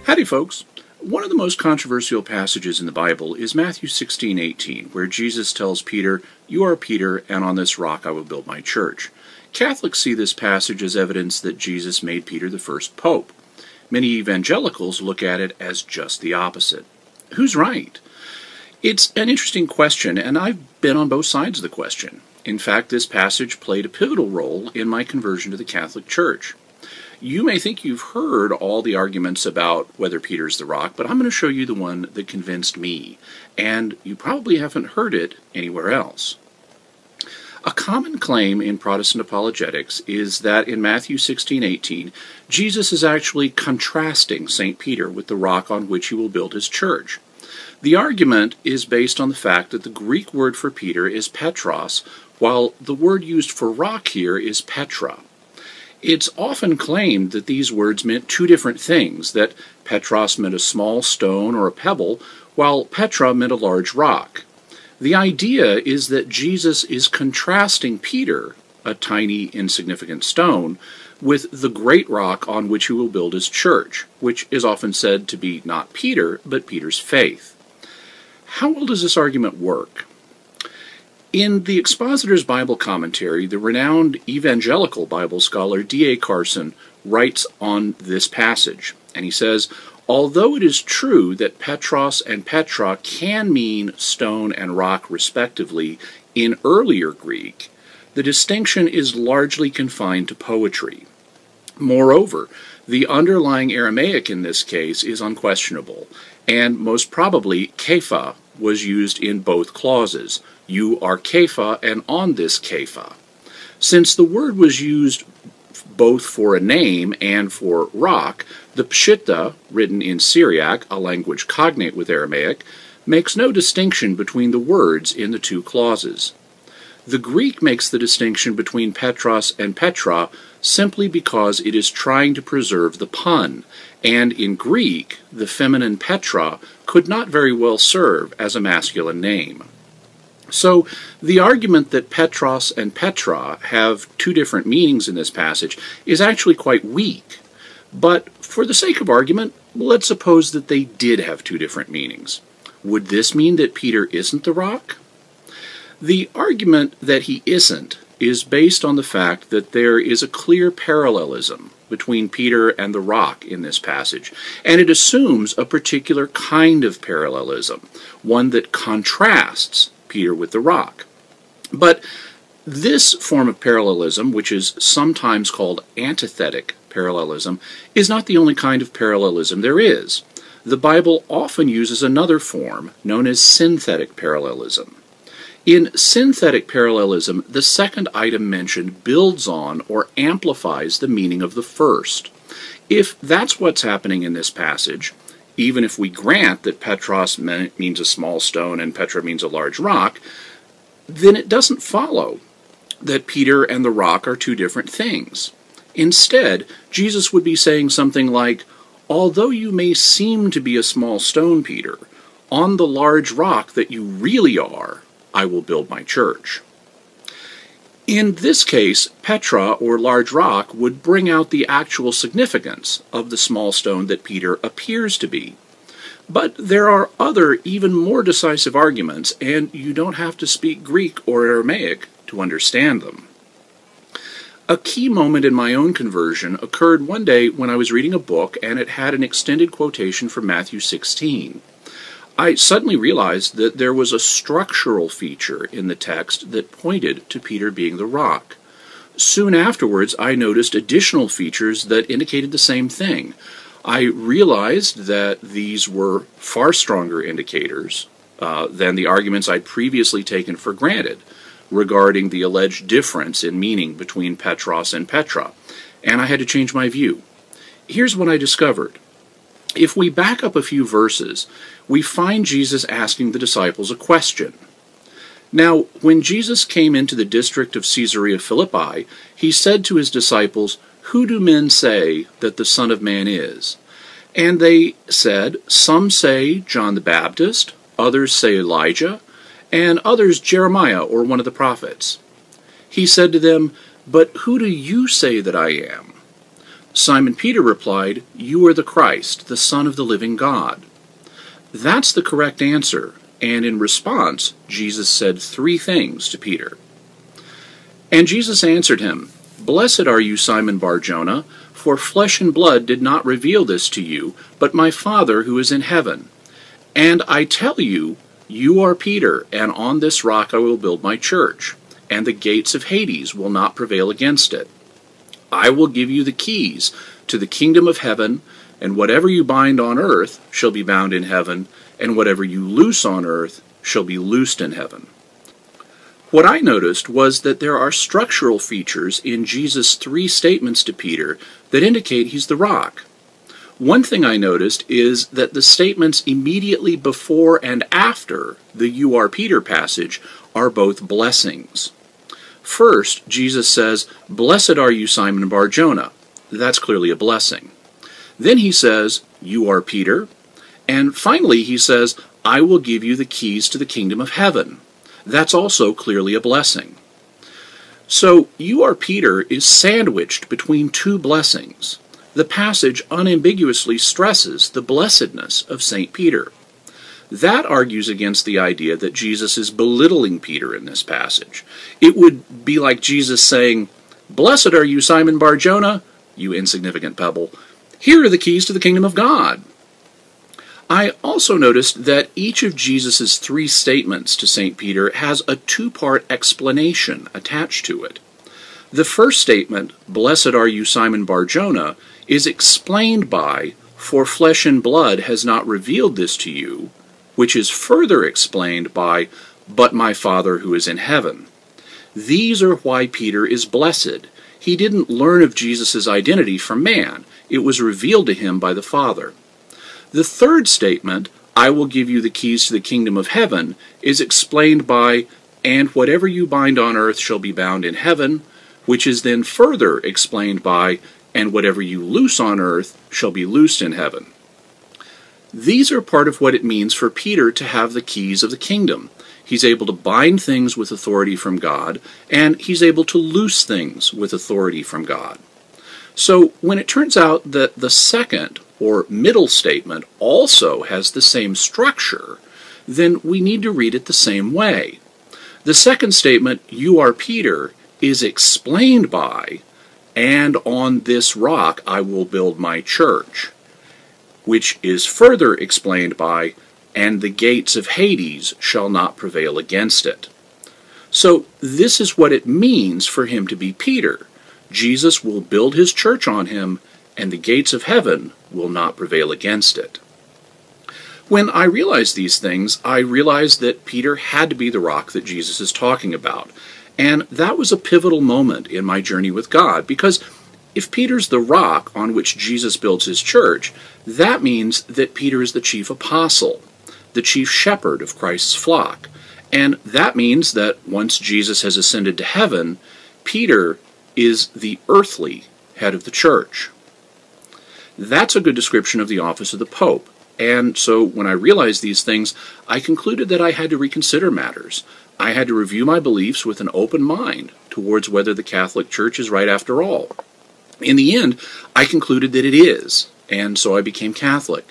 Howdy, folks. One of the most controversial passages in the Bible is Matthew 16:18, where Jesus tells Peter, "You are Peter, and on this rock I will build my church." Catholics see this passage as evidence that Jesus made Peter the first pope. Many evangelicals look at it as just the opposite. Who's right? It's an interesting question, and I've been on both sides of the question. In fact, this passage played a pivotal role in my conversion to the Catholic Church. You may think you've heard all the arguments about whether Peter's the rock, but I'm going to show you the one that convinced me, and you probably haven't heard it anywhere else. A common claim in Protestant apologetics is that in Matthew 16:18, Jesus is actually contrasting St. Peter with the rock on which he will build his church. The argument is based on the fact that the Greek word for Peter is Petros, while the word used for rock here is Petra. It's often claimed that these words meant two different things, that Petros meant a small stone or a pebble, while Petra meant a large rock. The idea is that Jesus is contrasting Peter, a tiny, insignificant stone, with the great rock on which he will build his church, which is often said to be not Peter, but Peter's faith. How well does this argument work? In the Expositor's Bible Commentary, the renowned evangelical Bible scholar D.A. Carson writes on this passage, and he says, "Although it is true that Petros and Petra can mean stone and rock respectively in earlier Greek, the distinction is largely confined to poetry. Moreover, the underlying Aramaic in this case is unquestionable, and most probably Kepha was used in both clauses. You are Kepha, and on this Kepha. Since the word was used both for a name and for rock, the Pshita, written in Syriac, a language cognate with Aramaic, makes no distinction between the words in the two clauses. The Greek makes the distinction between Petros and Petra simply because it is trying to preserve the pun, and in Greek, the feminine Petra could not very well serve as a masculine name. So, the argument that Petros and Petra have two different meanings in this passage is actually quite weak. But, for the sake of argument, let's suppose that they did have two different meanings. Would this mean that Peter isn't the rock? The argument that he isn't is based on the fact that there is a clear parallelism between Peter and the rock in this passage, and it assumes a particular kind of parallelism, one that contrasts Peter with the rock. But this form of parallelism, which is sometimes called antithetic parallelism, is not the only kind of parallelism there is. The Bible often uses another form, known as synthetic parallelism. In synthetic parallelism, the second item mentioned builds on or amplifies the meaning of the first. If that's what's happening in this passage, even if we grant that Petros means a small stone and Petra means a large rock, then it doesn't follow that Peter and the rock are two different things. Instead, Jesus would be saying something like, "Although you may seem to be a small stone, Peter, on the large rock that you really are, I will build my church." In this case, Petra, or large rock, would bring out the actual significance of the small stone that Peter appears to be. But there are other, even more decisive arguments, and you don't have to speak Greek or Aramaic to understand them. A key moment in my own conversion occurred one day when I was reading a book and it had an extended quotation from Matthew 16. I suddenly realized that there was a structural feature in the text that pointed to Peter being the rock. Soon afterwards, I noticed additional features that indicated the same thing. I realized that these were far stronger indicators than the arguments I'd previously taken for granted regarding the alleged difference in meaning between Petros and Petra, and I had to change my view. Here's what I discovered. If we back up a few verses, we find Jesus asking the disciples a question. Now, when Jesus came into the district of Caesarea Philippi, he said to his disciples, "Who do men say that the Son of Man is?" And they said, "Some say John the Baptist, others say Elijah, and others Jeremiah or one of the prophets." He said to them, "But who do you say that I am?" Simon Peter replied, "You are the Christ, the Son of the living God." That's the correct answer, and in response, Jesus said three things to Peter. And Jesus answered him, "Blessed are you, Simon Bar-Jonah, for flesh and blood did not reveal this to you, but my Father who is in heaven. And I tell you, you are Peter, and on this rock I will build my church, and the gates of Hades will not prevail against it. I will give you the keys to the kingdom of heaven, and whatever you bind on earth shall be bound in heaven, and whatever you loose on earth shall be loosed in heaven." What I noticed was that there are structural features in Jesus' three statements to Peter that indicate he's the rock. One thing I noticed is that the statements immediately before and after the "You are Peter" passage are both blessings. First, Jesus says, "Blessed are you, Simon Bar-Jonah." That's clearly a blessing. Then he says, "You are Peter." And finally he says, "I will give you the keys to the kingdom of heaven." That's also clearly a blessing. So, "You are Peter" is sandwiched between two blessings. The passage unambiguously stresses the blessedness of St. Peter. That argues against the idea that Jesus is belittling Peter in this passage. It would be like Jesus saying, "Blessed are you, Simon Bar-Jonah, you insignificant pebble. Here are the keys to the kingdom of God." I also noticed that each of Jesus' three statements to St. Peter has a two-part explanation attached to it. The first statement, "Blessed are you, Simon Bar-Jonah," is explained by, "For flesh and blood has not revealed this to you," which is further explained by, "But my Father who is in heaven." These are why Peter is blessed. He didn't learn of Jesus' identity from man. It was revealed to him by the Father. The third statement, "I will give you the keys to the kingdom of heaven," is explained by, "And whatever you bind on earth shall be bound in heaven," which is then further explained by, "And whatever you loose on earth shall be loosed in heaven." These are part of what it means for Peter to have the keys of the kingdom. He's able to bind things with authority from God, and he's able to loose things with authority from God. So when it turns out that the second, or middle statement, also has the same structure, then we need to read it the same way. The second statement, "You are Peter," is explained by, "And on this rock I will build my church," which is further explained by, "And the gates of Hades shall not prevail against it." So this is what it means for him to be Peter. Jesus will build his church on him, and the gates of heaven will not prevail against it. When I realized these things, I realized that Peter had to be the rock that Jesus is talking about. And that was a pivotal moment in my journey with God, because if Peter's the rock on which Jesus builds his church, that means that Peter is the chief apostle, the chief shepherd of Christ's flock. And that means that once Jesus has ascended to heaven, Peter is the earthly head of the church. That's a good description of the office of the Pope. And so when I realized these things, I concluded that I had to reconsider matters. I had to review my beliefs with an open mind towards whether the Catholic Church is right after all. In the end, I concluded that it is, and so I became Catholic.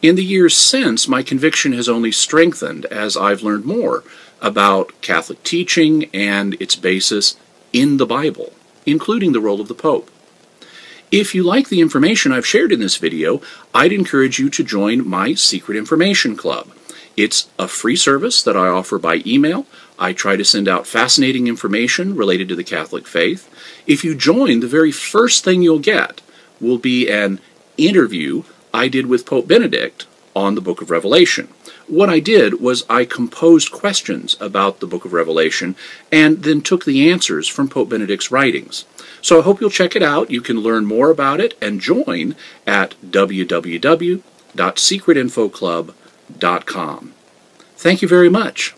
In the years since, my conviction has only strengthened as I've learned more about Catholic teaching and its basis in the Bible, including the role of the Pope. If you like the information I've shared in this video, I'd encourage you to join my Secret Information Club. It's a free service that I offer by email. I try to send out fascinating information related to the Catholic faith. If you join, the very first thing you'll get will be an interview I did with Pope Benedict on the Book of Revelation. What I did was I composed questions about the Book of Revelation and then took the answers from Pope Benedict's writings. So I hope you'll check it out. You can learn more about it and join at www.secretinfoclub.com. Thank you very much.